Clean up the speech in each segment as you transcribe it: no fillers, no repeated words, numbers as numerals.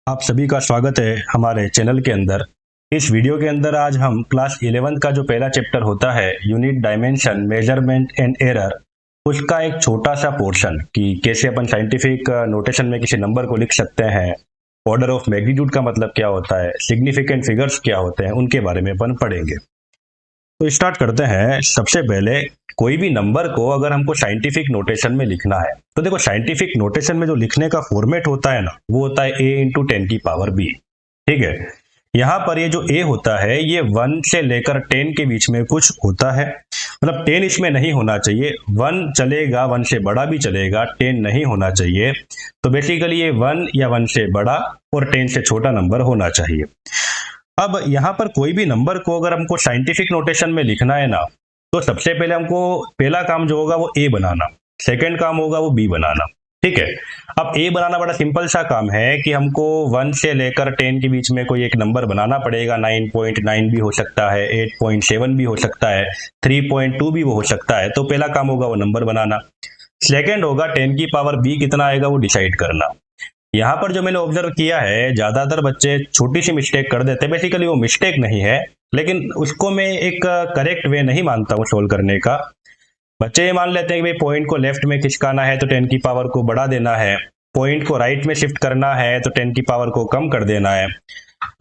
आप सभी का स्वागत है हमारे चैनल के अंदर। इस वीडियो के अंदर आज हम क्लास 11 का जो पहला चैप्टर होता है unit dimension measurement and error, उसका एक छोटा सा पोर्शन कि कैसे अपन साइंटिफिक नोटेशन में किसी नंबर को लिख सकते हैं, ऑर्डर ऑफ मैग्नीट्यूड का मतलब क्या होता है, सिग्निफिकेंट फिगर्स क्या होते हैं, उनके बारे में अपन पढ़ेंगे। तो स्टार्ट करते हैं। सबसे पहले कोई भी नंबर को अगर हमको साइंटिफिक नोटेशन में लिखना है तो देखो, साइंटिफिक नोटेशन में जो लिखने का फॉर्मेट होता है ना, वो होता है a इंटू 10⁻⁵। ठीक है। यहाँ पर ये जो a होता है ये 1 से लेकर 10 के बीच में कुछ होता है, मतलब 10 इसमें नहीं होना चाहिए। 1 चलेगा, 1 से बड़ा भी चलेगा, 10 नहीं होना चाहिए। तो बेसिकली ये 1 या 1 से बड़ा और 10 से छोटा नंबर होना चाहिए। अब यहाँ पर कोई भी नंबर को अगर हमको साइंटिफिक नोटेशन में लिखना है ना, तो सबसे पहले हमको पहला काम जो होगा वो ए बनाना, सेकंड काम होगा वो बी बनाना। ठीक है। अब ए बनाना बड़ा सिंपल सा काम है कि हमको 1 से लेकर 10 के बीच में कोई एक नंबर बनाना पड़ेगा। 9.9 भी हो सकता है, 8.7 भी हो सकता है, 3.2 भी वो हो सकता है। तो पहला काम होगा वो नंबर बनाना। सेकंड होगा 10⁻⁵ कितना आएगा वो डिसाइड करना। यहाँ पर जो मैंने ऑब्जर्व किया है, ज्यादातर बच्चे छोटी सी मिस्टेक कर देते हैं। बेसिकली वो मिस्टेक नहीं है, लेकिन उसको मैं एक करेक्ट वे नहीं मानता हूँ सोल्व करने का। बच्चे ये मान लेते हैं कि भाई पॉइंट को लेफ्ट में खिसकाना है तो 10 की पावर को बढ़ा देना है, पॉइंट को राइट में शिफ्ट करना है तो 10 की पावर को कम कर देना है।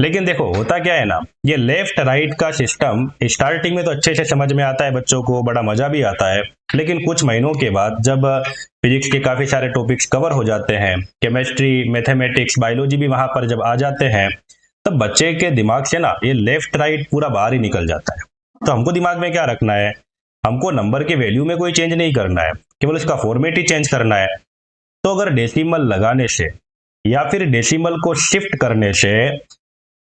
लेकिन देखो होता क्या है ना, ये लेफ्ट राइट का सिस्टम स्टार्टिंग में तो अच्छे से समझ में आता है बच्चों को, बड़ा मजा भी आता है। लेकिन कुछ महीनों के बाद जब फिजिक्स के काफी सारे टॉपिक्स कवर हो जाते हैं, केमिस्ट्री, मैथमेटिक्स, बायोलॉजी भी वहां पर जब आ जाते हैं, तब बच्चे के दिमाग से ना ये लेफ्ट राइट पूरा बाहर ही निकल जाता है। तो हमको दिमाग में क्या रखना है, हमको नंबर के वैल्यू में कोई चेंज नहीं करना है, केवल उसका फॉर्मेट ही चेंज करना है। तो अगर डेसिमल लगाने से या फिर डेसिमल को शिफ्ट करने से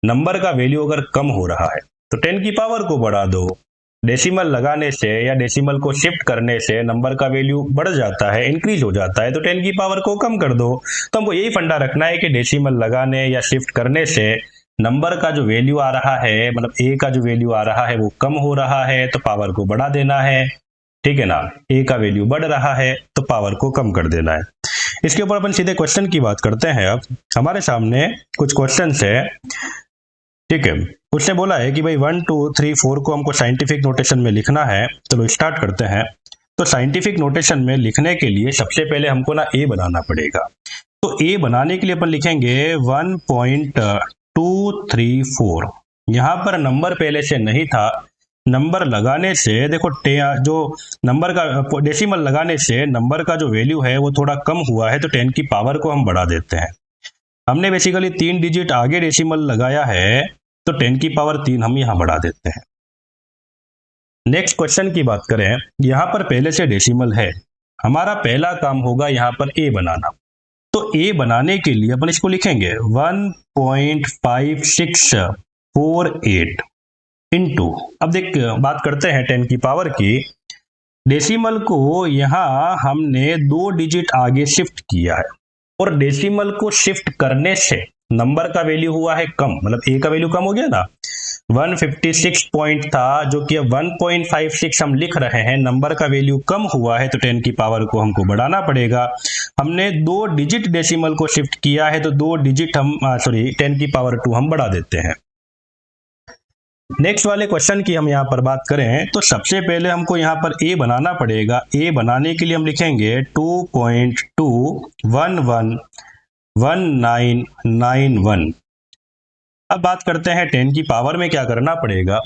नंबर का वैल्यू अगर कम हो रहा है तो 10 की पावर को बढ़ा दो। डेसिमल लगाने से या डेसिमल को शिफ्ट करने से नंबर का वैल्यू बढ़ जाता है, इंक्रीज हो जाता है, तो 10 की पावर को कम कर दो। तो हमको यही फंडा रखना है कि डेसिमल लगाने या शिफ्ट करने से नंबर का जो वैल्यू आ रहा है, मतलब ए का जो वैल्यू आ रहा है वो कम हो रहा है तो पावर को बढ़ा देना है। ठीक है ना। ए का वैल्यू बढ़ रहा है तो पावर को कम कर देना है। इसके ऊपर अपन सीधे क्वेश्चन की बात करते हैं। अब हमारे सामने कुछ क्वेश्चन है। ठीक है। उसने बोला है कि भाई 1 2 3 4 को हमको साइंटिफिक नोटेशन में लिखना है। चलो स्टार्ट करते हैं। तो साइंटिफिक नोटेशन में लिखने के लिए सबसे पहले हमको ना ए बनाना पड़ेगा। तो ए बनाने के लिए अपन लिखेंगे 1.234। यहाँ पर नंबर पहले से नहीं था, नंबर लगाने से देखो जो नंबर का डेसिमल लगाने से नंबर का जो वैल्यू है वो थोड़ा कम हुआ है, तो 10 की पावर को हम बढ़ा देते हैं। हमने बेसिकली 3 डिजिट आगे डेसिमल लगाया है तो 10 की पावर 3 हम यहां बढ़ा देते हैं। नेक्स्ट क्वेश्चन की बात करें, यहां पर पहले से डेसिमल है, हमारा पहला काम होगा यहां पर ए बनाना। तो ए बनाने के लिए अपन इसको लिखेंगे 1.5648 इंटू, अब देख बात करते हैं 10 की पावर की। डेसिमल को यहां हमने 2 डिजिट आगे शिफ्ट किया है, और डेसिमल को शिफ्ट करने से नंबर का वैल्यू हुआ है कम, मतलब ए का वैल्यू कम हो गया ना। 156 पॉइंट था जो कि 1.56 हम लिख रहे हैं, नंबर का वैल्यू कम हुआ है तो 10 की पावर को हमको बढ़ाना पड़ेगा। हमने 2 डिजिट डेसिमल को शिफ्ट किया है तो 2 डिजिट हम 10 की पावर 2 हम बढ़ा देते हैं। नेक्स्ट वाले क्वेश्चन की हम यहाँ पर बात करें तो सबसे पहले हमको यहाँ पर ए बनाना पड़ेगा। ए बनाने के लिए हम लिखेंगे 2.2111991। अब बात करते हैं 10 की पावर में क्या करना पड़ेगा।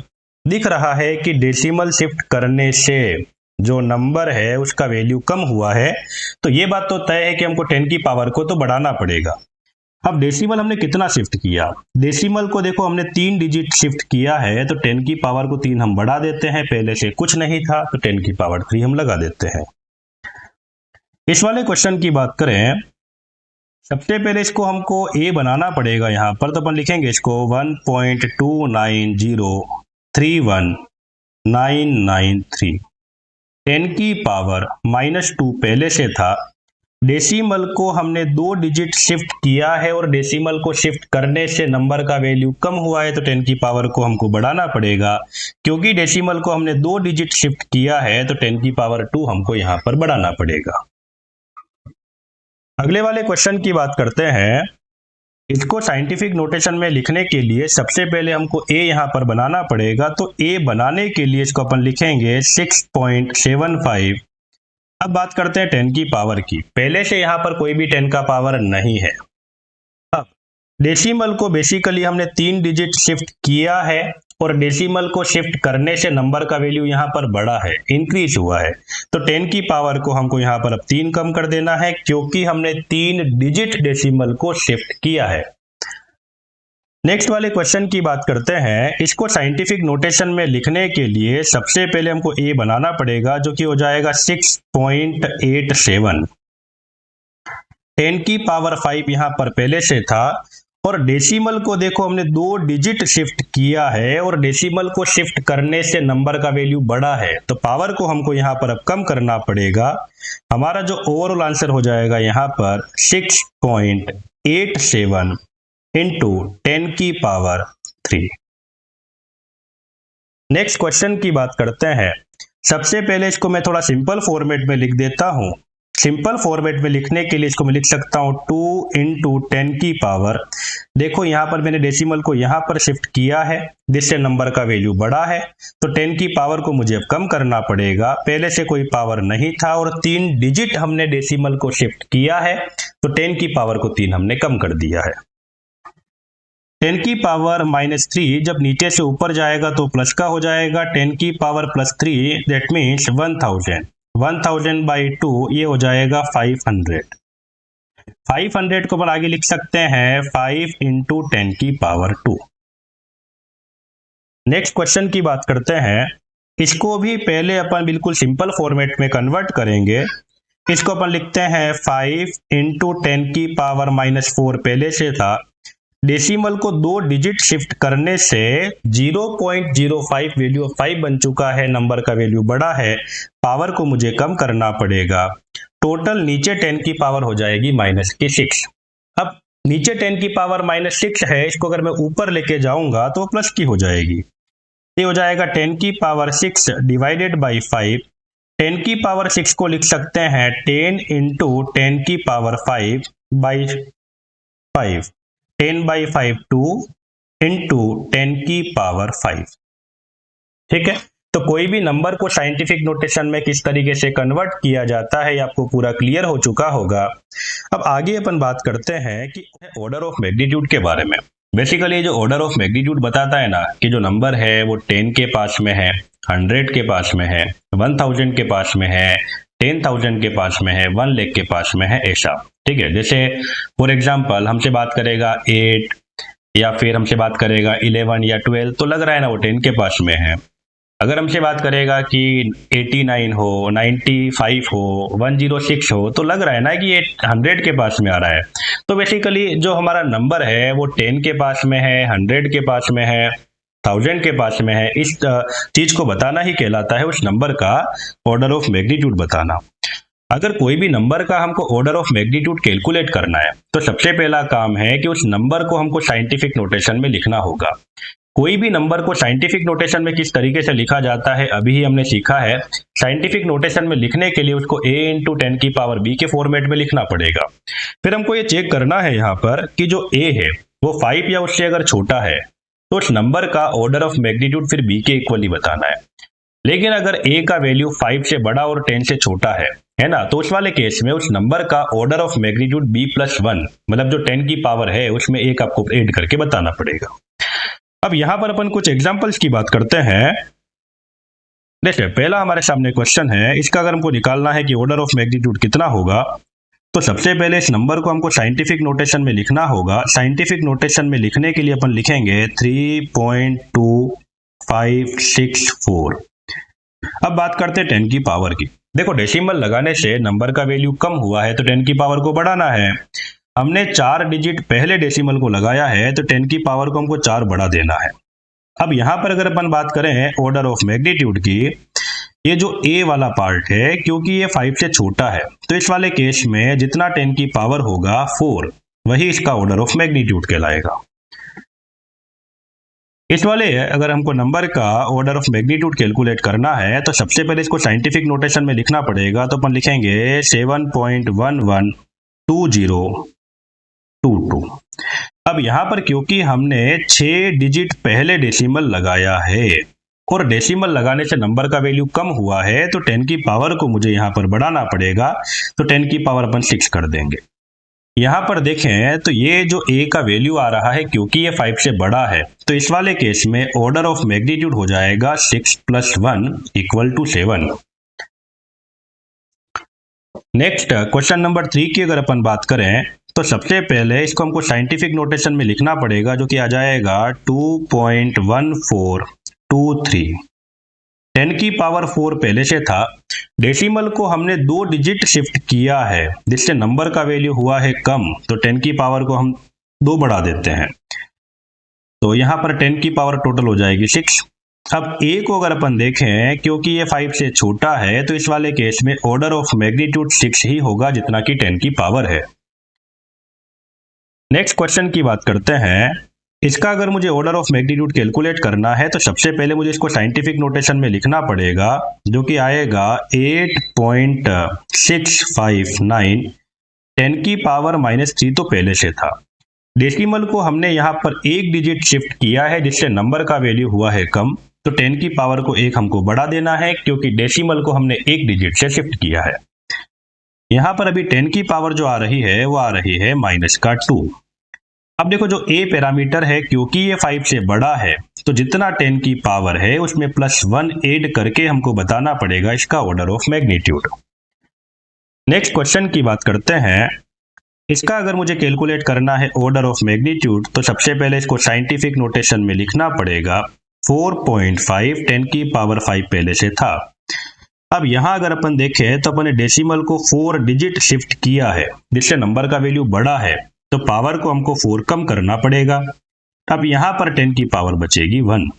दिख रहा है कि डेसिमल शिफ्ट करने से जो नंबर है उसका वैल्यू कम हुआ है, तो ये बात तो तय है कि हमको 10 की पावर को तो बढ़ाना पड़ेगा। अब डेसिमल हमने कितना शिफ्ट किया, डेसिमल को देखो हमने 3 डिजिट शिफ्ट किया है तो 10 की पावर को 3 हम बढ़ा देते हैं, पहले से कुछ नहीं था तो 10 की पावर 3 हम लगा देते हैं। इस वाले क्वेश्चन की बात करें, सबसे पहले इसको हमको ए बनाना पड़ेगा यहाँ पर, तो अपन लिखेंगे इसको 1.290319993। 10 की पावर -2 पहले से था, डेसिमल को हमने 2 डिजिट शिफ्ट किया है और डेसिमल को शिफ्ट करने से नंबर का वैल्यू कम हुआ है तो 10 की पावर को हमको बढ़ाना पड़ेगा। क्योंकि डेसिमल को हमने 2 डिजिट शिफ्ट किया है तो 10 की पावर 2 हमको यहाँ पर बढ़ाना पड़ेगा। अगले वाले क्वेश्चन की बात करते हैं। इसको साइंटिफिक नोटेशन में लिखने के लिए सबसे पहले हमको ए यहाँ पर बनाना पड़ेगा, तो ए बनाने के लिए इसको अपन लिखेंगे 6.75। अब बात करते हैं 10 की पावर की। पहले से यहाँ पर कोई भी 10 का पावर नहीं है। अब डेसिमल को बेसिकली हमने 3 डिजिट शिफ्ट किया है, और डेसिमल को शिफ्ट करने से नंबर का वैल्यू यहाँ पर बढ़ा है, इंक्रीज हुआ है। तो 10 की पावर को हमको यहाँ पर अब 3 कम कर देना है, क्योंकि हमने 3 डिजिट डेसिमल को शिफ्ट किया है। नेक्स्ट वाले क्वेश्चन की बात करते हैं। इसको साइंटिफिक नोटेशन में लिखने के लिए सबसे पहले हमको ए बनाना पड़ेगा, जो कि हो जाएगा 6.87। 10 की पावर 5 यहाँ पर पहले से था, और डेसिमल को देखो हमने 2 डिजिट शिफ्ट किया है, और डेसिमल को शिफ्ट करने से नंबर का वैल्यू बढ़ा है, तो पावर को हमको यहाँ पर अब कम करना पड़ेगा। हमारा जो ओवरऑल आंसर हो जाएगा यहाँ पर 6.87 इंटू 10 की पावर 3। नेक्स्ट क्वेश्चन की बात करते हैं। सबसे पहले इसको मैं थोड़ा सिंपल फॉर्मेट में लिख देता हूं। सिंपल फॉर्मेट में लिखने के लिए इसको मैं लिख सकता हूं 2 इंटू 10 की पावर, देखो यहां पर मैंने डेसिमल को यहां पर शिफ्ट किया है, जिससे नंबर का वैल्यू बढ़ा है। तो 10 की पावर को मुझे अब कम करना पड़ेगा, पहले से कोई पावर नहीं था, और 3 डिजिट हमने डेसिमल को शिफ्ट किया है, तो 10 की पावर को 3 हमने कम कर दिया है। 10 की पावर -3 जब नीचे से ऊपर जाएगा तो प्लस का हो जाएगा। 10 की पावर +3 दैट मीन्स 1000। 1000 बाई 2 ये हो जाएगा 500। 500 को अपन आगे लिख सकते हैं 5 इंटू 10 की पावर 2। नेक्स्ट क्वेश्चन की बात करते हैं। इसको भी पहले अपन बिल्कुल सिंपल फॉर्मेट में कन्वर्ट करेंगे। इसको अपन लिखते हैं 5 इंटू 10 की पावर -4 पहले से था। डेसिमल को 2 डिजिट शिफ्ट करने से 0.05 वैल्यू 5 बन चुका है, नंबर का वैल्यू बड़ा है, पावर को मुझे कम करना पड़ेगा। टोटल नीचे 10 की पावर हो जाएगी -6। अब नीचे 10 की पावर -6 है, इसको अगर मैं ऊपर लेके जाऊंगा तो प्लस की हो जाएगी। ये हो जाएगा 10 की पावर 6 डिवाइडेड बाई 5। 10 की पावर 6 को लिख सकते हैं 10 इंटू 10 की पावर 5 बाई 5। 10 बाई 5 2 इंटू 10 की पावर 5। ठीक है, तो कोई भी नंबर को साइंटिफिक नोटेशन में किस तरीके से कन्वर्ट किया जाता है, ये आपको पूरा क्लियर हो चुका होगा। अब आगे अपन बात करते हैं कि ऑर्डर ऑफ मैग्नीट्यूड के बारे में। बेसिकली जो ऑर्डर ऑफ मैग्नीट्यूड बताता है ना, कि जो नंबर है वो 10 के पास में है, 100 के पास में है, 1000 के पास में है, 10,000 के पास में है, 1 लाख के पास में है, ऐसा। ठीक है, जैसे फॉर एग्जांपल हमसे बात करेगा 8, या फिर हमसे बात करेगा 11 या 12, तो लग रहा है ना वो 10 के पास में है। अगर हमसे बात करेगा कि 89 हो, 95 हो, 106 हो, तो लग रहा है ना कि ये 100 के पास में आ रहा है। तो बेसिकली जो हमारा नंबर है वो 10 के पास में है, 100 के पास में है, 1000 के पास में है, इस चीज को बताना ही कहलाता है उस नंबर का ऑर्डर ऑफ मैग्नीट्यूड बताना। अगर कोई भी नंबर का हमको ऑर्डर ऑफ मैग्नीट्यूड कैलकुलेट करना है, तो सबसे पहला काम है कि उस नंबर को हमको साइंटिफिक नोटेशन में लिखना होगा। कोई भी नंबर को साइंटिफिक नोटेशन में किस तरीके से लिखा जाता है अभी ही हमने सीखा है। साइंटिफिक नोटेशन में लिखने के लिए उसको a इंटू 10 की पावर b के फॉर्मेट में लिखना पड़ेगा। फिर हमको ये चेक करना है यहाँ पर कि जो a है वो 5 या उससे अगर छोटा है, तो उस नंबर का ऑर्डर ऑफ मैग्नीट्यूड फिर b के इक्वली बताना है। लेकिन अगर a का वैल्यू 5 से बड़ा और 10 से छोटा है ना, तो उस वाले केस में उस नंबर का ऑर्डर ऑफ मैग्नीट्यूड b+1, मतलब जो 10 की पावर है उसमें एक आपको ऐड करके बताना पड़ेगा। अब यहां पर अपन कुछ एग्जांपल्स की बात करते हैं। देखिए, पहला हमारे सामने क्वेश्चन है, इसका अगर हमको निकालना है कि ऑर्डर ऑफ मैग्नीट्यूड कितना होगा, तो सबसे पहले इस नंबर को हमको साइंटिफिक नोटेशन में लिखना होगा। साइंटिफिक नोटेशन में लिखने के लिए अपन लिखेंगे 3.2564। अब बात करते हैं 10 की पावर की। देखो, डेसिमल लगाने से नंबर का वैल्यू कम हुआ है, तो 10 की पावर को बढ़ाना है। हमने 4 डिजिट पहले डेसिमल को लगाया है, तो 10 की पावर को हमको 4 बढ़ा देना है। अब यहां पर अगर अपन बात करें ऑर्डर ऑफ मैग्नीट्यूड की, ये जो a वाला पार्ट है, क्योंकि ये 5 से छोटा है, तो इस वाले केस में जितना 10 की पावर होगा 4, वही इसका ऑर्डर ऑफ मैग्नीट्यूड कहलाएगा। इस वाले अगर हमको नंबर का ऑर्डर ऑफ मैग्नीट्यूड कैलकुलेट करना है, तो सबसे पहले इसको साइंटिफिक नोटेशन में लिखना पड़ेगा। तो अपन लिखेंगे 7.112022। अब यहाँ पर क्योंकि हमने 6 डिजिट पहले डेसिमल लगाया है और डेसिमल लगाने से नंबर का वैल्यू कम हुआ है, तो 10 की पावर को मुझे यहाँ पर बढ़ाना पड़ेगा, तो 10 की पावर अपन 6 कर देंगे। यहाँ पर देखें तो ये जो a का वैल्यू आ रहा है क्योंकि ये 5 से बड़ा है, तो इस वाले केस में ऑर्डर ऑफ मैग्नीट्यूड हो जाएगा 6 + 1 = 7। नेक्स्ट क्वेश्चन नंबर 3 की अगर अपन बात करें तो सबसे पहले इसको हमको साइंटिफिक नोटेशन में लिखना पड़ेगा, जो कि आ जाएगा 2.1423। 10 की पावर 4 पहले से था, डेसिमल को हमने 2 डिजिट शिफ्ट किया है जिससे नंबर का वैल्यू हुआ है कम, तो 10 की पावर को हम 2 बढ़ा देते हैं, तो यहाँ पर 10 की पावर टोटल हो जाएगी 6। अब a को अगर अपन देखें क्योंकि ये 5 से छोटा है, तो इस वाले केस में ऑर्डर ऑफ मैग्नीट्यूड 6 ही होगा जितना कि 10 की पावर है। नेक्स्ट क्वेश्चन की बात करते हैं। इसका अगर मुझे ऑर्डर ऑफ मैग्नीट्यूड कैलकुलेट करना है तो सबसे पहले मुझे इसको साइंटिफिक नोटेशन में लिखना पड़ेगा, जो कि आएगा 8.659। 10 की पावर -3 तो पहले से था, डेसिमल को हमने यहाँ पर 1 डिजिट शिफ्ट किया है जिससे नंबर का वैल्यू हुआ है कम, तो 10 की पावर को 1 हमको बढ़ा देना है क्योंकि डेसिमल को हमने 1 डिजिट से शिफ्ट किया है। यहाँ पर अभी 10 की पावर जो आ रही है वो आ रही है -2। अब देखो जो a पैरामीटर है क्योंकि ये 5 से बड़ा है, तो जितना 10 की पावर है उसमें +1 ऐड करके हमको बताना पड़ेगा इसका order of magnitude. Next question की बात करते हैं। इसका अगर मुझे कैलकुलेट करना है ऑर्डर ऑफ मैग्नीट्यूड, तो सबसे पहले इसको साइंटिफिक नोटेशन में लिखना पड़ेगा 4.5। 10 की पावर 5 पहले से था। अब यहाँ अगर अपन देखें तो अपन ने डेसिमल को 4 डिजिट शिफ्ट किया है जिससे नंबर का वैल्यू बड़ा है, तो पावर को हमको 4 कम करना पड़ेगा। अब यहाँ पर 10 की पावर बचेगी 1।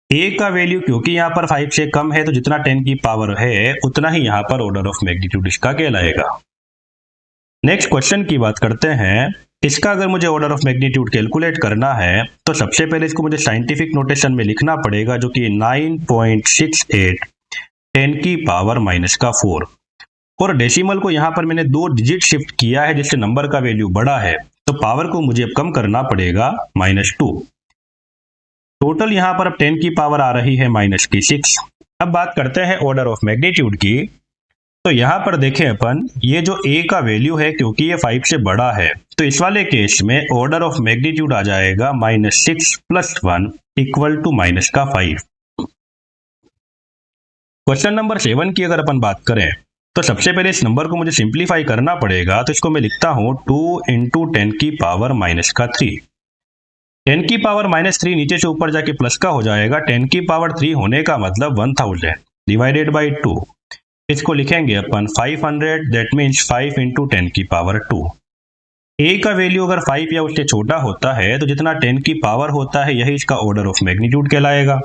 a का वैल्यू क्योंकि यहाँ पर 5 से कम है, तो जितना 10 की पावर है उतना ही यहाँ पर ऑर्डर ऑफ मैग्नीट्यूड इसका कहलाएगा। नेक्स्ट क्वेश्चन की बात करते हैं। इसका अगर मुझे ऑर्डर ऑफ मैग्नीट्यूड कैलकुलेट करना है तो सबसे पहले इसको मुझे साइंटिफिक नोटेशन में लिखना पड़ेगा, जो कि 9.68 10 की पावर -4। और डेसिमल को यहाँ पर मैंने 2 डिजिट शिफ्ट किया है जिससे नंबर का वैल्यू बड़ा है, तो पावर को मुझे अब कम करना पड़ेगा -2। टोटल यहाँ पर अब 10 की पावर आ रही है -6। अब बात करते हैं ऑर्डर ऑफ मैग्नीट्यूड की। तो यहाँ पर देखें अपन, ये जो a का वैल्यू है क्योंकि ये 5 से बड़ा है, तो इस वाले केस में ऑर्डर ऑफ मैग्नीट्यूड आ जाएगा -6 + 1 = -5। क्वेश्चन नंबर 7 की अगर अपन बात करें तो सबसे पहले इस नंबर को मुझे सिंप्लीफाई करना पड़ेगा, तो इसको मैं लिखता हूं 2 × 10 की पावर -3। 10 की पावर -3 नीचे से ऊपर जाके प्लस का हो जाएगा। 10 की पावर 3 होने का मतलब 1000 डिवाइडेड बाई 2। इसको लिखेंगे अपन 500, दैट मीन्स 5 × 10 की पावर 2। a का वैल्यू अगर 5 या उससे छोटा होता है, तो जितना 10 की पावर होता है यही इसका ऑर्डर ऑफ मैग्नीट्यूड कहलाएगा।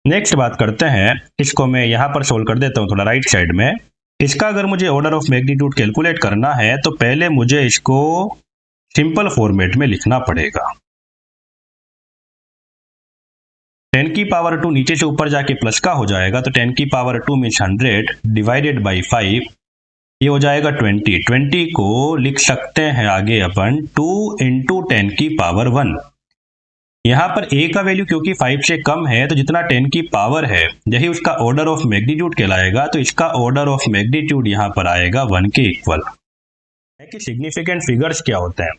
नेक्स्ट बात करते हैं। इसको मैं यहां पर सोल्व कर देता हूं थोड़ा राइट साइड में। इसका अगर मुझे ऑर्डर ऑफ मैग्नीट्यूड कैलकुलेट करना है तो पहले मुझे इसको सिंपल फॉर्मेट में लिखना पड़ेगा। 10 की पावर 2 नीचे से ऊपर जाके प्लस का हो जाएगा, तो 10 की पावर 2 मीन्स 100 डिवाइडेड बाई 5, ये हो जाएगा 20। 20 को लिख सकते हैं आगे अपन 2 × 10 की पावर 1। यहाँ पर a का वैल्यू क्योंकि 5 से कम है, तो जितना 10 की पावर है यही उसका ऑर्डर ऑफ मैग्नीट्यूड कहलाएगा, तो इसका ऑर्डर ऑफ मैग्नीट्यूड यहाँ पर आएगा 1 के इक्वल। है कि सिग्निफिकेंट फिगर्स क्या होते हैं?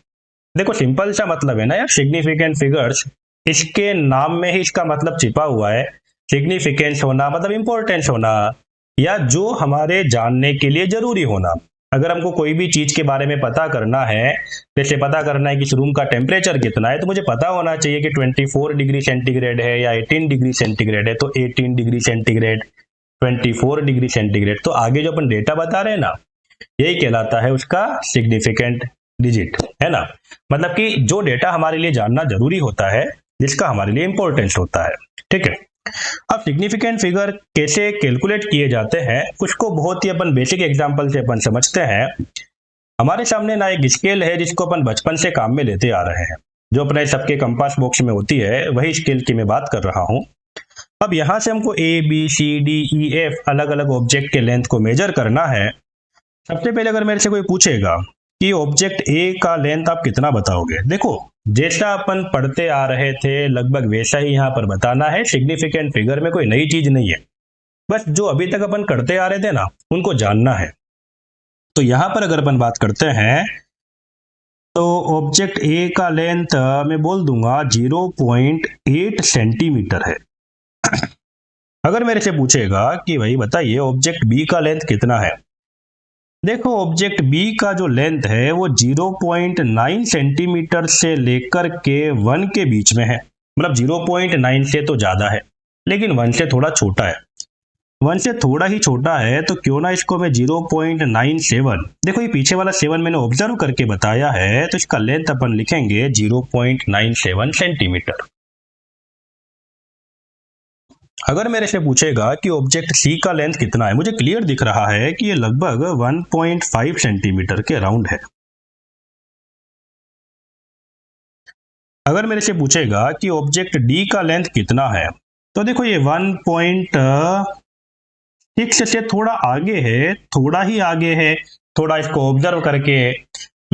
देखो सिंपल सा मतलब है ना यार, सिग्निफिकेंट फिगर्स, इसके नाम में ही इसका मतलब छिपा हुआ है। सिग्निफिकेंस होना मतलब इंपॉर्टेंस होना, या जो हमारे जानने के लिए जरूरी होना। अगर हमको कोई भी चीज के बारे में पता करना है, जैसे पता करना है कि इस रूम का टेम्परेचर कितना है, तो मुझे पता होना चाहिए कि 24 डिग्री सेंटीग्रेड है या 18 डिग्री सेंटीग्रेड है, तो 18 डिग्री सेंटीग्रेड, 24 डिग्री सेंटीग्रेड। तो आगे जो अपन डेटा बता रहे हैं ना, यही कहलाता है उसका सिग्निफिकेंट डिजिट, है ना। मतलब कि जो डेटा हमारे लिए जानना जरूरी होता है, जिसका हमारे लिए इंपॉर्टेंस होता है, ठीक है। अब सिग्निफिकेंट फिगर कैसे कैलकुलेट किए जाते हैं, उसको बहुत ही अपन बेसिक एग्जांपल से अपन समझते हैं। हमारे सामने ना एक स्केल है जिसको अपन बचपन से काम में लेते आ रहे हैं, जो अपने सबके कंपास बॉक्स में होती है, वही स्केल की मैं बात कर रहा हूं। अब यहां से हमको A B C D E F अलग अलग ऑब्जेक्ट के लेंथ को मेजर करना है। सबसे पहले अगर मेरे से कोई पूछेगा कि ऑब्जेक्ट ए का लेंथ आप कितना बताओगे। देखो जैसा अपन पढ़ते आ रहे थे लगभग वैसा ही यहाँ पर बताना है। सिग्निफिकेंट फिगर में कोई नई चीज नहीं है, बस जो अभी तक अपन करते आ रहे थे ना उनको जानना है। तो यहाँ पर अगर अपन बात करते हैं तो ऑब्जेक्ट ए का लेंथ मैं बोल दूंगा 0.8 सेंटीमीटर है। अगर मेरे से पूछेगा कि भाई बताइए ऑब्जेक्ट बी का लेंथ कितना है, देखो ऑब्जेक्ट बी का जो लेंथ है वो 0.9 सेंटीमीटर से लेकर के 1 के बीच में है। मतलब 0.9 से तो ज्यादा है लेकिन 1 से थोड़ा छोटा है। 1 से थोड़ा ही छोटा है तो क्यों ना इसको मैं 0.97, देखो ये पीछे वाला 7 मैंने ऑब्जर्व करके बताया है तो इसका लेंथ अपन लिखेंगे 0.97 सेंटीमीटर। अगर मेरे से पूछेगा कि ऑब्जेक्ट सी का लेंथ कितना है, मुझे क्लियर दिख रहा है कि ये लगभग 1.5 सेंटीमीटर के अराउंड है। अगर मेरे से पूछेगा कि ऑब्जेक्ट डी का लेंथ कितना है, तो देखो ये 1.6 से थोड़ा आगे है, थोड़ा ही आगे है। थोड़ा इसको ऑब्जर्व करके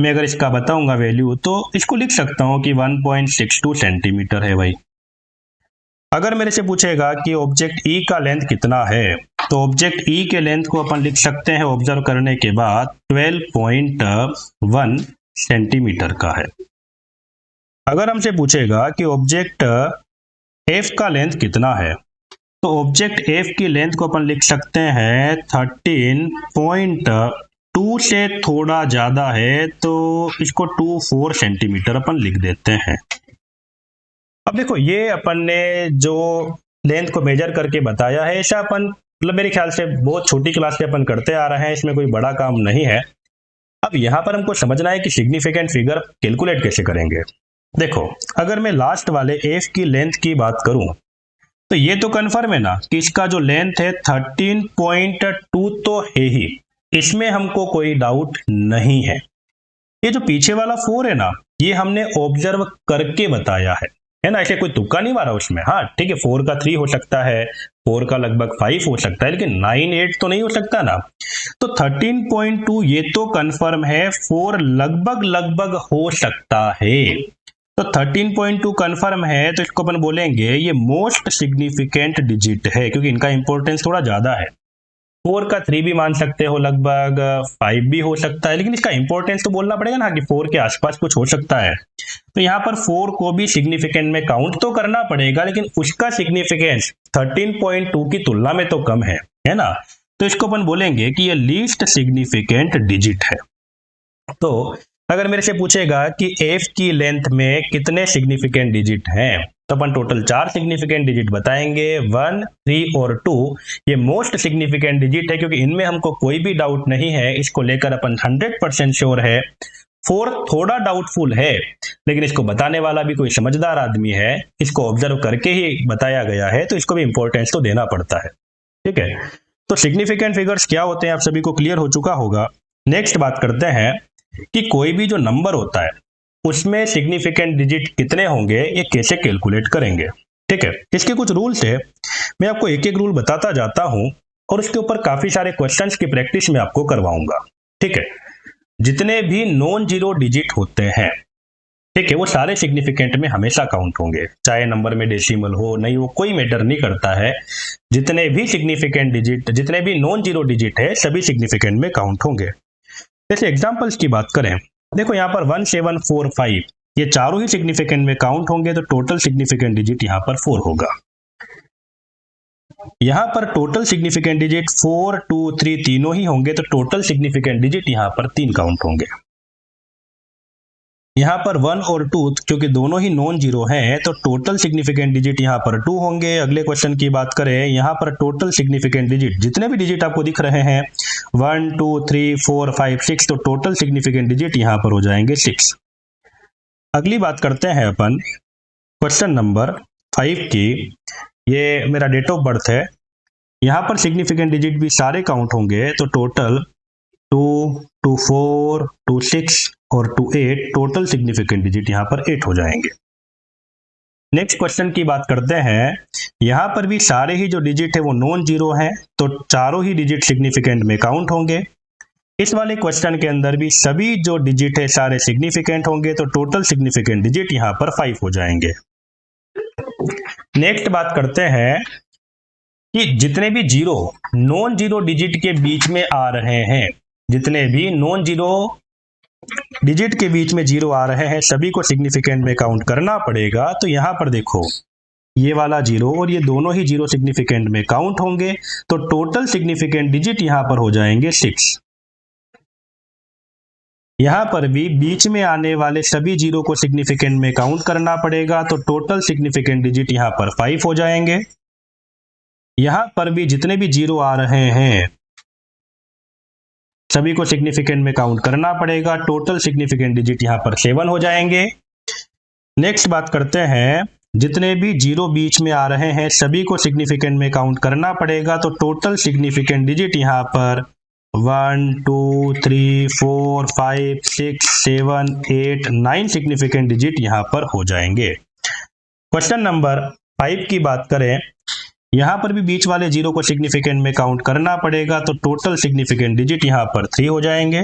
मैं अगर इसका बताऊंगा वैल्यू तो इसको लिख सकता हूं कि 1.62 सेंटीमीटर है भाई। अगर मेरे से पूछेगा कि ऑब्जेक्ट ई का लेंथ कितना है, तो ऑब्जेक्ट ई के लेंथ को अपन लिख सकते हैं ऑब्जर्व करने के बाद 12.1 सेंटीमीटर का है। अगर हमसे पूछेगा कि ऑब्जेक्ट एफ का लेंथ कितना है, तो ऑब्जेक्ट एफ की लेंथ को अपन लिख सकते हैं 13.2 से थोड़ा ज्यादा है तो इसको 24 सेंटीमीटर अपन लिख देते हैं। अब देखो ये अपन ने जो लेंथ को मेजर करके बताया है ऐसा अपन मतलब मेरे ख्याल से बहुत छोटी क्लास से अपन करते आ रहे हैं, इसमें कोई बड़ा काम नहीं है। अब यहाँ पर हमको समझना है कि सिग्निफिकेंट फिगर कैलकुलेट कैसे करेंगे। देखो अगर मैं लास्ट वाले एफ की लेंथ की बात करूं तो ये तो कंफर्म है ना कि इसका जो लेंथ है 13.2 तो है ही, इसमें हमको कोई डाउट नहीं है। ये जो पीछे वाला 4 है ना ये हमने ऑब्जर्व करके बताया है ना, ऐसे कोई तुक्का नहीं मारा उसमें। हाँ ठीक है 4 का 3 हो सकता है, 4 का लगभग 5 हो सकता है, लेकिन 9 8 तो नहीं हो सकता ना। तो 13.2 ये तो कंफर्म है, 4 लगभग लगभग हो सकता है। तो 13.2 कंफर्म है तो इसको अपन बोलेंगे ये मोस्ट सिग्निफिकेंट डिजिट है, क्योंकि इनका इंपॉर्टेंस थोड़ा ज्यादा है। 4 का 3 भी मान सकते हो, लगभग 5 भी हो सकता है, लेकिन इसका इंपॉर्टेंस तो बोलना पड़ेगा ना कि 4 के आसपास कुछ हो सकता है। तो यहाँ पर 4 को भी सिग्निफिकेंट में काउंट तो करना पड़ेगा, लेकिन उसका सिग्निफिकेंस 13.2 की तुलना में तो कम है ना। तो इसको अपन बोलेंगे कि ये लीस्ट सिग्निफिकेंट डिजिट है। तो अगर मेरे से पूछेगा कि एफ की लेंथ में कितने सिग्निफिकेंट डिजिट हैं, तो अपन टोटल 4 सिग्निफिकेंट डिजिट बताएंगे, 1 3 और 2। ये मोस्ट सिग्निफिकेंट डिजिट है क्योंकि इनमें हमको कोई भी डाउट नहीं है, इसको लेकर अपन 100% श्योर है। 4 थोड़ा डाउटफुल है, लेकिन इसको बताने वाला भी कोई समझदार आदमी है, इसको ऑब्जर्व करके ही बताया गया है तो इसको भी इंपॉर्टेंस तो देना पड़ता है। ठीक है, तो सिग्निफिकेंट फिगर्स क्या होते हैं आप सभी को क्लियर हो चुका होगा। नेक्स्ट बात करते हैं कि कोई भी जो नंबर होता है उसमें सिग्निफिकेंट डिजिट कितने होंगे, ये कैसे कैलकुलेट करेंगे। ठीक है, इसके कुछ रूल्स है, मैं आपको एक एक रूल बताता जाता हूं और उसके ऊपर काफी सारे क्वेश्चंस की प्रैक्टिस मैं आपको करवाऊंगा। ठीक है, जितने भी नॉन जीरो डिजिट होते हैं, ठीक है, वो सारे सिग्निफिकेंट में हमेशा काउंट होंगे, चाहे नंबर में डेसिमल हो नहीं हो कोई मैटर नहीं करता है। जितने भी सिग्निफिकेंट डिजिट, जितने भी नॉन जीरो डिजिट है सभी सिग्निफिकेंट में काउंट होंगे। जैसे एग्जांपल्स की बात करें, देखो यहाँ पर 1 7 4 5 ये चारों ही सिग्निफिकेंट में काउंट होंगे तो टोटल सिग्निफिकेंट डिजिट यहाँ पर 4 होगा। यहाँ पर टोटल सिग्निफिकेंट डिजिट 4 2 3 तीनों ही होंगे तो टोटल सिग्निफिकेंट डिजिट यहाँ पर 3 काउंट होंगे। यहाँ पर 1 और 2 क्योंकि दोनों ही नॉन जीरो हैं तो टोटल सिग्निफिकेंट डिजिट यहाँ पर 2 होंगे। अगले क्वेश्चन की बात करें, यहाँ पर टोटल सिग्निफिकेंट डिजिट जितने भी डिजिट आपको दिख रहे हैं 1 2 3 4 5 6 तो टोटल सिग्निफिकेंट डिजिट यहाँ पर हो जाएंगे 6। अगली बात करते हैं अपन क्वेश्चन नंबर 5 की। ये मेरा डेट ऑफ बर्थ है, यहाँ पर सिग्निफिकेंट डिजिट भी सारे काउंट होंगे तो टोटल 2 2 4 2 6 और 2 8 टोटल सिग्निफिकेंट डिजिट यहाँ पर 8 हो जाएंगे। नेक्स्ट क्वेश्चन की बात करते हैं, यहाँ पर भी सारे ही जो डिजिट है वो नॉन जीरो हैं तो चारों ही डिजिट सिग्निफिकेंट में काउंट होंगे। इस वाले क्वेश्चन के अंदर भी सभी जो डिजिट है सारे सिग्निफिकेंट होंगे, तो टोटल सिग्निफिकेंट डिजिट यहाँ पर 5 हो जाएंगे। नेक्स्ट बात करते हैं कि जितने भी जीरो नॉन जीरो डिजिट के बीच में आ रहे हैं, जितने भी नॉन जीरो डिजिट के बीच में जीरो आ रहे हैं, सभी को सिग्निफिकेंट में काउंट करना पड़ेगा। तो यहां पर देखो, ये वाला जीरो और ये दोनों ही जीरो सिग्निफिकेंट में काउंट होंगे, तो टोटल सिग्निफिकेंट डिजिट यहां पर हो जाएंगे 6। यहां पर भी बीच में आने वाले सभी जीरो को सिग्निफिकेंट में काउंट करना पड़ेगा, तो टोटल सिग्निफिकेंट डिजिट यहां पर 5 हो जाएंगे। यहां पर भी जितने भी जीरो आ रहे हैं सभी को सिग्निफिकेंट में काउंट करना पड़ेगा, टोटल सिग्निफिकेंट डिजिट यहां पर 7 हो जाएंगे। नेक्स्ट बात करते हैं, जितने भी जीरो बीच में आ रहे हैं सभी को सिग्निफिकेंट में काउंट करना पड़ेगा, तो टोटल सिग्निफिकेंट डिजिट यहां पर 1 2 3 4 5 6 7 8 9 सिग्निफिकेंट डिजिट यहां पर हो जाएंगे। क्वेश्चन नंबर 5 की बात करें, यहां पर भी बीच वाले जीरो को सिग्निफिकेंट में काउंट करना पड़ेगा, तो टोटल सिग्निफिकेंट डिजिट यहां पर 3 हो जाएंगे।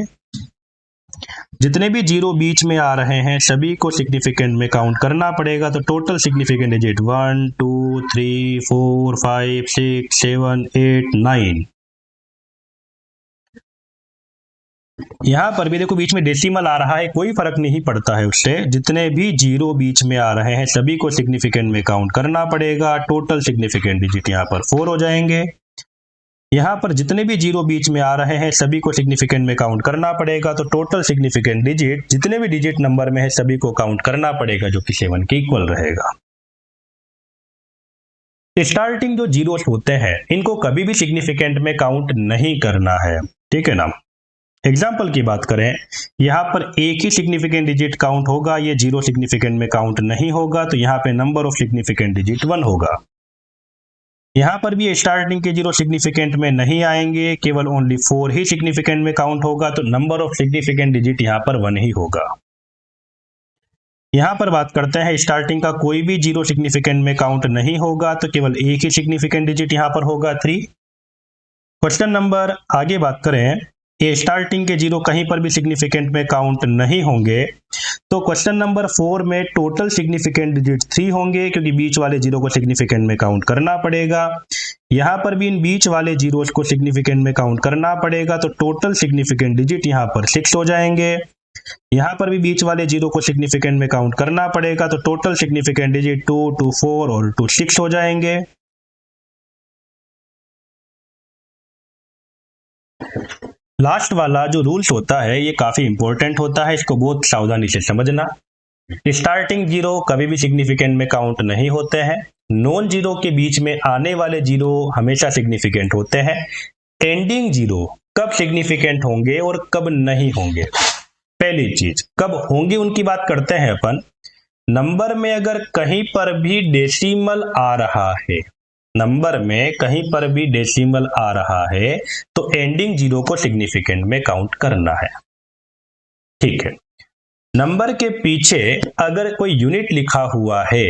जितने भी जीरो बीच में आ रहे हैं सभी को सिग्निफिकेंट में काउंट करना पड़ेगा, तो टोटल सिग्निफिकेंट डिजिट 1 2 3 4 5 6 7 8 9। यहां पर भी देखो बीच में डेसिमल आ रहा है, कोई फर्क नहीं पड़ता है उससे। जितने भी जीरो बीच में आ रहे हैं सभी को सिग्निफिकेंट में काउंट करना पड़ेगा, टोटल सिग्निफिकेंट डिजिट यहां पर 4 हो जाएंगे। यहां पर जितने भी जीरो बीच में आ रहे हैं सभी को सिग्निफिकेंट में काउंट करना पड़ेगा, तो टोटल सिग्निफिकेंट डिजिट जितने भी डिजिट नंबर में है सभी को काउंट करना पड़ेगा, जो कि 7 के इक्वल रहेगा। स्टार्टिंग जो जीरोस होते हैं इनको कभी भी सिग्निफिकेंट में काउंट नहीं करना है, ठीक है ना। एग्जाम्पल की बात करें, यहां पर एक ही सिग्निफिकेंट डिजिट काउंट होगा, ये जीरो सिग्निफिकेंट में काउंट नहीं होगा, तो यहां पे नंबर ऑफ सिग्निफिकेंट डिजिट 1 होगा। यहां पर भी स्टार्टिंग के जीरो सिग्निफिकेंट में नहीं आएंगे, केवल ओनली 4 ही सिग्निफिकेंट में काउंट होगा, तो नंबर ऑफ सिग्निफिकेंट डिजिट यहां पर 1 ही होगा। यहां पर बात करते हैं, स्टार्टिंग का कोई भी जीरो सिग्निफिकेंट में काउंट नहीं होगा, तो केवल एक ही सिग्निफिकेंट डिजिट यहां पर होगा 3। क्वेश्चन नंबर आगे बात करें, ये स्टार्टिंग के जीरो कहीं पर भी सिग्निफिकेंट में काउंट नहीं होंगे, तो क्वेश्चन नंबर 4 में टोटल सिग्निफिकेंट डिजिट 3 होंगे, क्योंकि बीच वाले जीरो को सिग्निफिकेंट में काउंट करना पड़ेगा। यहां पर भी इन बीच वाले जीरोस को सिग्निफिकेंट में काउंट करना पड़ेगा, तो टोटल सिग्निफिकेंट डिजिट यहां पर 6 हो जाएंगे। यहां पर भी बीच वाले जीरो को सिग्निफिकेंट में काउंट करना पड़ेगा, तो टोटल सिग्निफिकेंट डिजिट 2 2 4 और 2 6 हो जाएंगे। लास्ट वाला जो रूल्स होता है ये काफी इंपॉर्टेंट होता है, इसको बहुत सावधानी से समझना। स्टार्टिंग जीरो कभी भी सिग्निफिकेंट में काउंट नहीं होते हैं। नॉन जीरो के बीच में आने वाले जीरो हमेशा सिग्निफिकेंट होते हैं। एंडिंग जीरो कब सिग्निफिकेंट होंगे और कब नहीं होंगे। पहली चीज, कब होंगे उनकी बात करते हैं अपन। नंबर में अगर कहीं पर भी डेसिमल आ रहा है, नंबर में कहीं पर भी डेसिमल आ रहा है, तो एंडिंग जीरो को सिग्निफिकेंट में काउंट करना है, ठीक है। नंबर के पीछे अगर कोई यूनिट लिखा हुआ है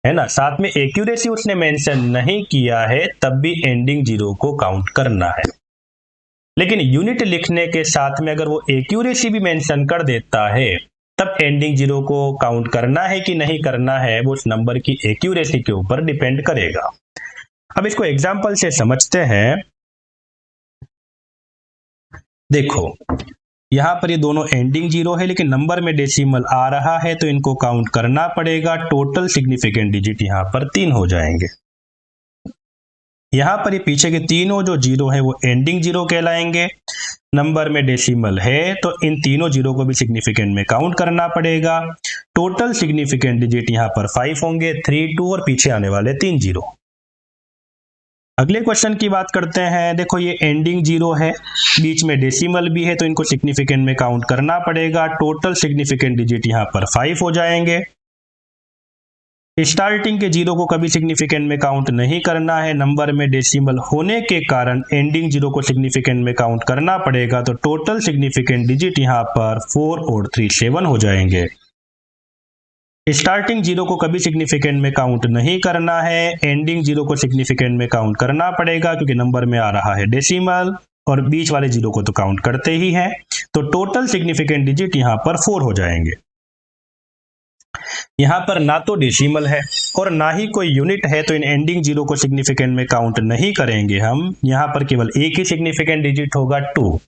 ना, साथ में एक्यूरेसी उसने मेंशन नहीं किया है, तब भी एंडिंग जीरो को काउंट करना है। लेकिन यूनिट लिखने के साथ में अगर वो एक्यूरेसी भी मेंशन कर देता है, तब एंडिंग जीरो को काउंट करना है कि नहीं करना है, वो उस नंबर की एक्यूरेसी के ऊपर डिपेंड करेगा। अब इसको एग्जांपल से समझते हैं। देखो यहां पर ये दोनों एंडिंग जीरो है, लेकिन नंबर में डेसिमल आ रहा है, तो इनको काउंट करना पड़ेगा। टोटल सिग्निफिकेंट डिजिट यहां पर 3 हो जाएंगे। यहां पर ये पीछे के तीनों जो जीरो है वो एंडिंग जीरो कहलाएंगे। नंबर में डेसिमल है, तो इन तीनों जीरो को भी सिग्निफिकेंट में काउंट करना पड़ेगा। टोटल सिग्निफिकेंट डिजिट यहां पर 5 होंगे, 3 2 और पीछे आने वाले 3 जीरो। अगले क्वेश्चन की बात करते हैं। देखो ये एंडिंग जीरो है, बीच में डेसिमल भी है, तो इनको सिग्निफिकेंट में काउंट करना पड़ेगा। टोटल सिग्निफिकेंट डिजिट यहां पर 5 हो जाएंगे। स्टार्टिंग के जीरो को कभी सिग्निफिकेंट में काउंट नहीं करना है, नंबर में डेसिमल होने के कारण एंडिंग जीरो को सिग्निफिकेंट में काउंट करना पड़ेगा। तो टोटल सिग्निफिकेंट डिजिट यहां पर 4 और 3 7 हो जाएंगे। स्टार्टिंग जीरो को कभी सिग्निफिकेंट में काउंट नहीं करना है, एंडिंग जीरो को सिग्निफिकेंट में काउंट करना पड़ेगा, क्योंकि नंबर में आ रहा है डेसिमल। और बीच वाले जीरो को तो काउंट करते ही हैं, तो टोटल सिग्निफिकेंट डिजिट यहाँ पर 4 हो जाएंगे। यहाँ पर ना तो डेसिमल है और ना ही कोई यूनिट है, तो इन एंडिंग जीरो को सिग्निफिकेंट में काउंट नहीं करेंगे हम। यहाँ पर केवल एक ही सिग्निफिकेंट डिजिट होगा 2।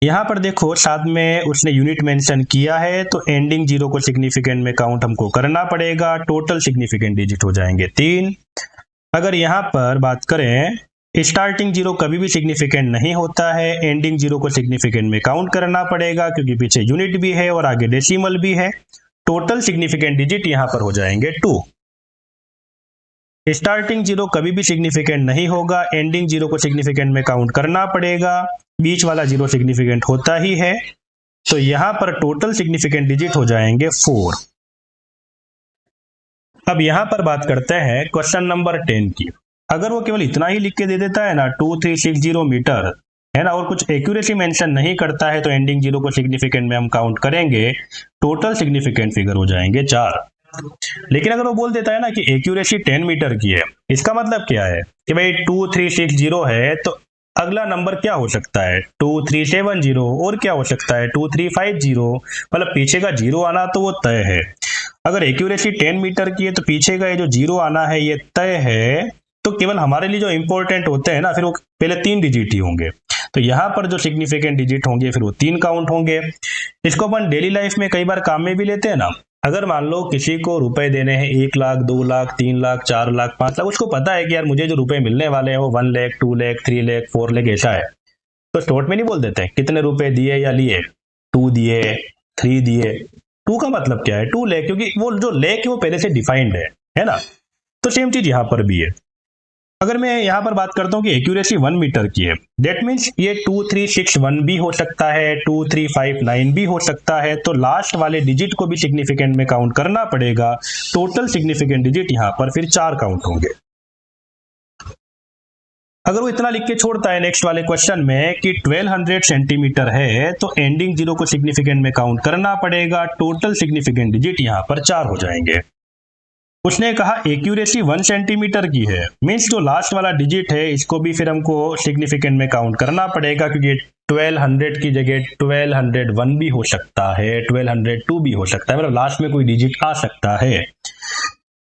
यहाँ पर देखो साथ में उसने यूनिट मेंशन किया है, तो एंडिंग जीरो को सिग्निफिकेंट में काउंट हमको करना पड़ेगा। टोटल सिग्निफिकेंट डिजिट हो जाएंगे 3। अगर यहाँ पर बात करें, स्टार्टिंग जीरो कभी भी सिग्निफिकेंट नहीं होता है, एंडिंग जीरो को सिग्निफिकेंट में काउंट करना पड़ेगा क्योंकि पीछे यूनिट भी है और आगे डेसिमल भी है। टोटल सिग्निफिकेंट डिजिट यहाँ पर हो जाएंगे 2। स्टार्टिंग जीरो कभी भी सिग्निफिकेंट नहीं होगा, एंडिंग जीरो को सिग्निफिकेंट में काउंट करना पड़ेगा, बीच वाला जीरो सिग्निफिकेंट होता ही है, तो यहाँ पर टोटल सिग्निफिकेंट डिजिट हो जाएंगे 4। अब यहाँ पर बात करते हैं क्वेश्चन नंबर 10 की। अगर वो केवल इतना ही लिख के दे देता है ना 2360 मीटर, है ना, और कुछ एक्यूरेसी मेंशन नहीं करता है, तो एंडिंग जीरो को सिग्निफिकेंट में हम काउंट करेंगे, टोटल सिग्निफिकेंट फिगर हो जाएंगे 4। लेकिन अगर वो बोल देता है ना कि एक्यूरेसी 10 मीटर की है, इसका मतलब क्या है कि भाई 2360 है, तो अगला नंबर क्या हो सकता है 2370, और क्या हो सकता है 2350, मतलब पीछे का जीरो आना तो वो तय है। अगर एक्यूरेसी 10 मीटर की है तो पीछे का ये जो जीरो आना है ये तय है, तो केवल हमारे लिए जो इंपॉर्टेंट होते हैं ना, फिर वो पहले 3 डिजिट ही होंगे, तो यहाँ पर जो सिग्निफिकेंट डिजिट होंगे फिर वो 3 काउंट होंगे। इसको अपन डेली लाइफ में कई बार काम में भी लेते हैं ना। अगर मान लो किसी को रुपए देने हैं 1 लाख, 2 लाख, 3 लाख, 4 लाख, 5 लाख, उसको पता है कि यार मुझे जो रुपए मिलने वाले हैं वो 1 लाख, 2 लाख, 3 लाख, 4 लाख ऐसा है, तो शॉर्ट में नहीं बोल देते कितने रुपए दिए या लिए, 2 दिए, 3 दिए। 2 का मतलब क्या है 2 लाख, क्योंकि वो जो लाख है वो पहले से डिफाइंड है ना। तो सेम चीज यहाँ पर भी है। अगर मैं यहाँ पर बात करता हूँ कि एक्यूरेसी 1 मीटर की है, दैट मीन्स ये 2361 भी हो सकता है, 2359 भी हो सकता है, तो लास्ट वाले डिजिट को भी सिग्निफिकेंट में काउंट करना पड़ेगा। टोटल सिग्निफिकेंट डिजिट यहाँ पर फिर 4 काउंट होंगे। अगर वो इतना लिख के छोड़ता है नेक्स्ट वाले क्वेश्चन में कि 1200 सेंटीमीटर है, तो एंडिंग जीरो को सिग्निफिकेंट में काउंट करना पड़ेगा। टोटल सिग्निफिकेंट डिजिट यहाँ पर 4 हो जाएंगे। उसने कहा एक्यूरेसी 1 सेंटीमीटर की है, मीन्स जो लास्ट वाला डिजिट है इसको भी फिर हमको सिग्निफिकेंट में काउंट करना पड़ेगा, क्योंकि 1200 की जगह 1201 भी हो सकता है, 1202 भी हो सकता है, मतलब लास्ट में कोई डिजिट आ सकता है।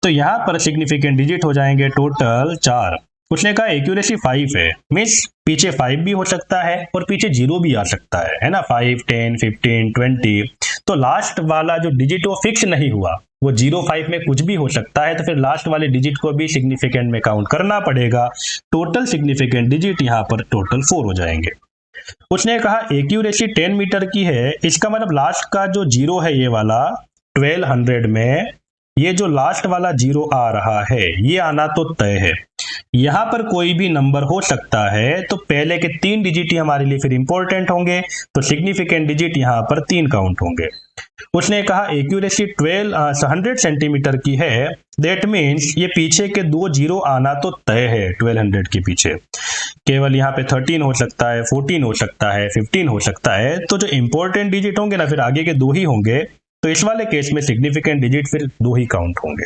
तो यहाँ पर सिग्निफिकेंट डिजिट हो जाएंगे टोटल 4। उसने कहा एक्यूरेसी 5 है, मीन्स पीछे 5 भी हो सकता है और पीछे 0 भी आ सकता है ना, 5, 10, 15, 20, तो लास्ट वाला जो डिजिट वो फिक्स नहीं हुआ, वो 0, 5 में कुछ भी हो सकता है, तो फिर लास्ट वाले डिजिट को भी सिग्निफिकेंट में काउंट करना पड़ेगा। टोटल सिग्निफिकेंट डिजिट यहाँ पर टोटल 4 हो जाएंगे। उसने कहा एक्यूरेसी 10 मीटर की है, इसका मतलब लास्ट का जो जीरो है ये वाला 1200 में, ये जो लास्ट वाला जीरो आ रहा है ये आना तो तय है। यहाँ पर कोई भी नंबर हो सकता है, तो पहले के 3 डिजिट ही हमारे लिए फिर इंपॉर्टेंट होंगे, तो सिग्निफिकेंट डिजिट यहाँ पर 3 काउंट होंगे। उसने कहा एक्यूरेसी 100 सेंटीमीटर की है, दैट मीन्स ये पीछे के 2 जीरो आना तो तय है 1200 के पीछे, केवल यहाँ पे 13 हो सकता है, 14 हो सकता है, 15 हो सकता है, तो जो इंपॉर्टेंट डिजिट होंगे ना फिर आगे के 2 ही होंगे, तो इस वाले केस में सिग्निफिकेंट डिजिट फिर 2 ही काउंट होंगे।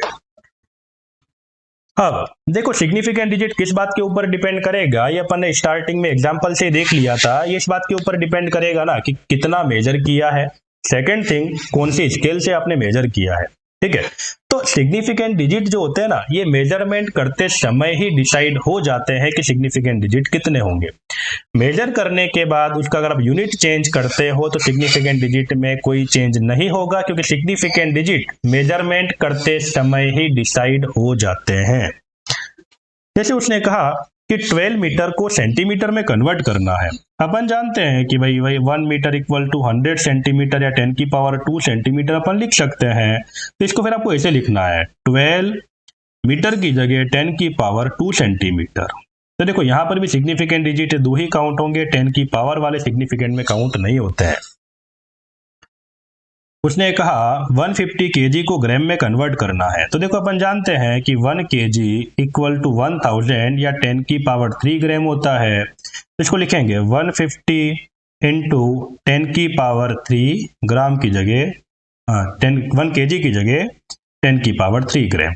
अब देखो सिग्निफिकेंट डिजिट किस बात के ऊपर डिपेंड करेगा, ये अपन ने स्टार्टिंग में एग्जांपल से देख लिया था, ये इस बात के ऊपर डिपेंड करेगा ना कि कितना मेजर किया है, सेकंड थिंग कौन सी स्केल से आपने मेजर किया है, ठीक है। तो सिग्निफिकेंट डिजिट जो होते हैं ना, ये मेजरमेंट करते समय ही डिसाइड हो जाते हैं कि सिग्निफिकेंट डिजिट कितने होंगे। मेजर करने के बाद उसका अगर आप यूनिट चेंज करते हो तो सिग्निफिकेंट डिजिट में कोई चेंज नहीं होगा, क्योंकि सिग्निफिकेंट डिजिट मेजरमेंट करते समय ही डिसाइड हो जाते हैं। जैसे उसने कहा कि 12 मीटर को सेंटीमीटर में कन्वर्ट करना है। अपन जानते हैं कि भाई 1 मीटर इक्वल टू 100 सेंटीमीटर या 10 की पावर 2 सेंटीमीटर अपन लिख सकते हैं। तो इसको फिर आपको ऐसे लिखना है 12 मीटर की जगह 10 की पावर 2 सेंटीमीटर। तो देखो यहाँ पर भी सिग्निफिकेंट डिजिट 2 ही काउंट होंगे, 10 की पावर वाले सिग्निफिकेंट में काउंट नहीं होते हैं। उसने कहा 150 केजी को ग्राम में कन्वर्ट करना है। तो देखो अपन जानते हैं कि 1 केजी इक्वल टू 1000 या 10 की पावर 3 ग्राम होता है। तो इसको लिखेंगे 150 इंटू 10 की पावर 3 ग्राम की जगह 1 केजी की जगह 10 की पावर 3 ग्राम।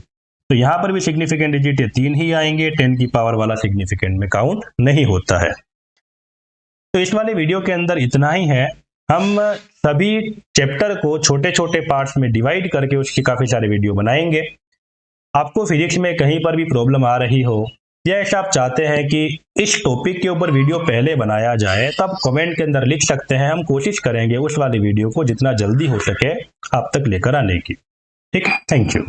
तो यहाँ पर भी सिग्निफिकेंट डिजिट 3 ही आएंगे, 10 की पावर वाला सिग्निफिकेंट में काउंट नहीं होता है। तो इस वाले वीडियो के अंदर इतना ही है। हम सभी चैप्टर को छोटे छोटे पार्ट्स में डिवाइड करके उसकी काफ़ी सारे वीडियो बनाएंगे। आपको फिजिक्स में कहीं पर भी प्रॉब्लम आ रही हो या ऐसा आप चाहते हैं कि इस टॉपिक के ऊपर वीडियो पहले बनाया जाए, तो आप कमेंट के अंदर लिख सकते हैं। हम कोशिश करेंगे उस वाली वीडियो को जितना जल्दी हो सके आप तक लेकर आने की। ठीक, थैंक यू।